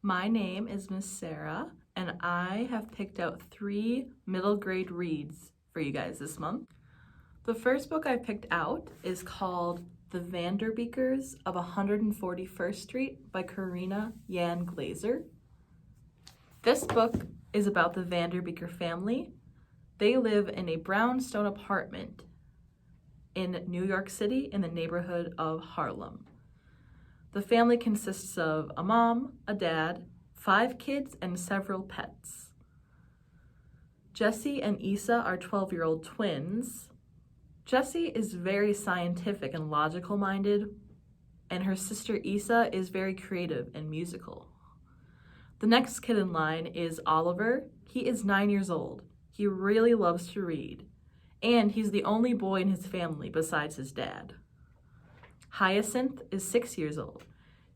My name is Miss Sarah, and I have picked out 3 middle grade reads for you guys this month. The first book I picked out is called The Vanderbeekers of 141st Street by Karina Yan Glazer. This book is about the Vanderbeeker family. They live in a brownstone apartment in New York City in the neighborhood of Harlem. The family consists of a mom, a dad, 5 kids, and several pets. Jessie and Issa are 12-year-old twins. Jessie is very scientific and logical minded, and her sister Issa is very creative and musical. The next kid in line is Oliver. He is 9 years old. He really loves to read, and he's the only boy in his family besides his dad. Hyacinth is 6 years old.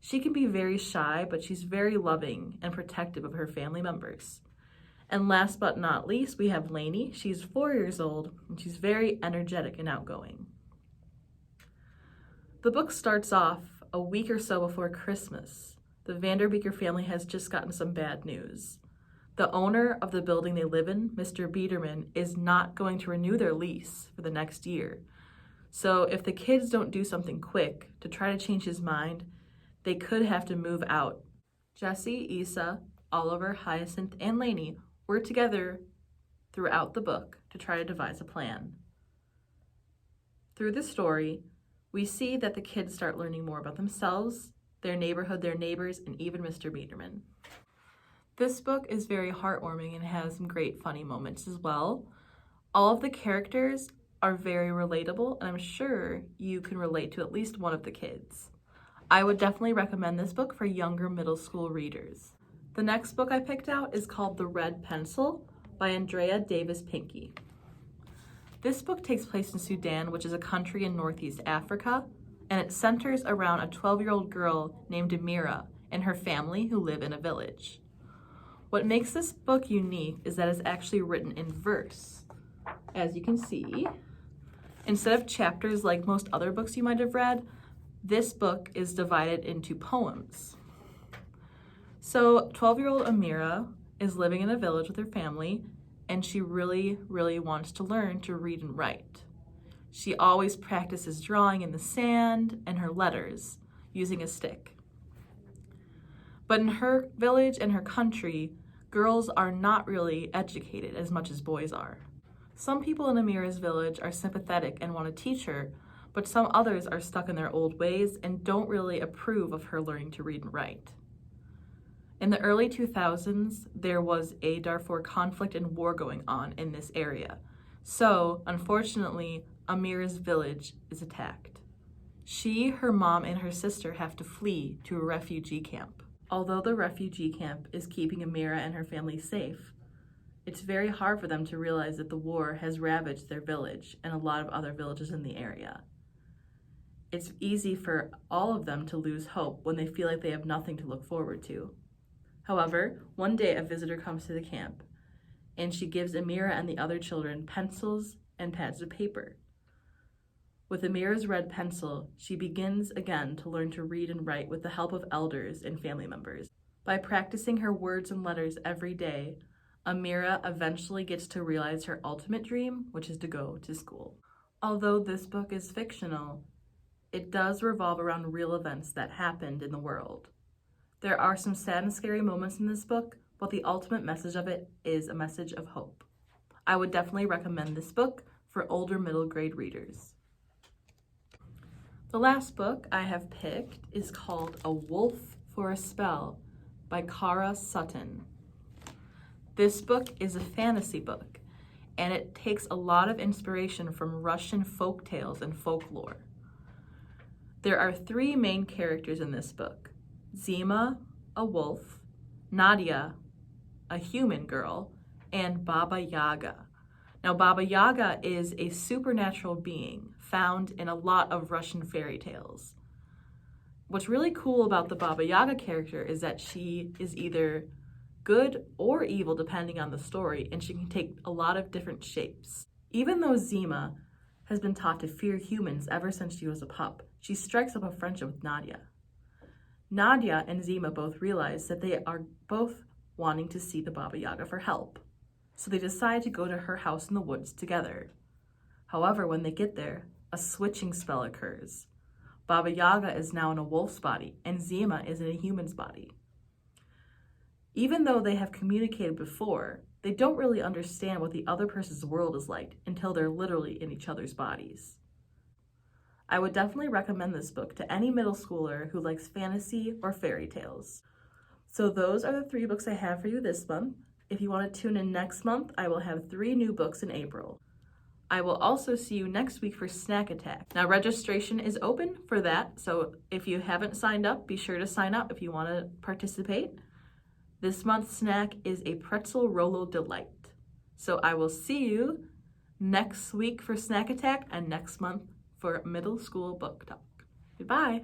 She can be very shy, but she's very loving and protective of her family members. And last but not least, we have Lainey. She's 4 years old, and she's very energetic and outgoing. The book starts off a week or so before Christmas. The Vanderbeeker family has just gotten some bad news. The owner of the building they live in, Mr. Biederman, is not going to renew their lease for the next year. So if the kids don't do something quick to try to change his mind, they could have to move out. Jessie, Issa, Oliver, Hyacinth, and Lainey work together throughout the book to try to devise a plan. Through the story, we see that the kids start learning more about themselves, their neighborhood, their neighbors, and even Mr. Biederman. This book is very heartwarming and has some great funny moments as well. All of the characters are very relatable, and I'm sure you can relate to at least one of the kids. I would definitely recommend this book for younger middle school readers. The next book I picked out is called The Red Pencil by Andrea Davis Pinky. This book takes place in Sudan, which is a country in Northeast Africa, and it centers around a 12-year-old girl named Amira and her family who live in a village. What makes this book unique is that it's actually written in verse. As you can see, instead of chapters like most other books you might have read, this book is divided into poems. So 12-year-old Amira is living in a village with her family, and she really wants to learn to read and write. She always practices drawing in the sand and her letters using a stick. But in her village and her country, girls are not really educated as much as boys are. Some people in Amira's village are sympathetic and want to teach her, but some others are stuck in their old ways and don't really approve of her learning to read and write. In the early 2000s, there was a Darfur conflict and war going on in this area. So, unfortunately, Amira's village is attacked. She, her mom, and her sister have to flee to a refugee camp. Although the refugee camp is keeping Amira and her family safe, it's very hard for them to realize that the war has ravaged their village and a lot of other villages in the area. It's easy for all of them to lose hope when they feel like they have nothing to look forward to. However, one day a visitor comes to the camp, and she gives Amira and the other children pencils and pads of paper. With Amira's red pencil, she begins again to learn to read and write with the help of elders and family members. By practicing her words and letters every day, Amira eventually gets to realize her ultimate dream, which is to go to school. Although this book is fictional, it does revolve around real events that happened in the world. There are some sad and scary moments in this book, but the ultimate message of it is a message of hope. I would definitely recommend this book for older middle grade readers. The last book I have picked is called A Wolf for a Spell by Kara Sutton. This book is a fantasy book, and it takes a lot of inspiration from Russian folk tales and folklore. There are 3 main characters in this book: Zima, a wolf, Nadia, a human girl, and Baba Yaga. Now, Baba Yaga is a supernatural being found in a lot of Russian fairy tales. What's really cool about the Baba Yaga character is that she is either good or evil depending on the story, and she can take a lot of different shapes. Even though Zima has been taught to fear humans ever since she was a pup, she strikes up a friendship with Nadia. Nadia and Zima both realize that they are both wanting to see the Baba Yaga for help, so they decide to go to her house in the woods together. However, when they get there, a switching spell occurs. Baba Yaga is now in a wolf's body, and Zima is in a human's body. Even though they have communicated before, they don't really understand what the other person's world is like until they're literally in each other's bodies. I would definitely recommend this book to any middle schooler who likes fantasy or fairy tales. So those are the 3 books I have for you this month. If you want to tune in next month, I will have 3 new books in April. I will also see you next week for Snack Attack. Now, registration is open for that, so if you haven't signed up, be sure to sign up if you want to participate. This month's snack is a pretzel Rolo Delight. So I will see you next week for Snack Attack and next month for Middle School Book Talk. Goodbye.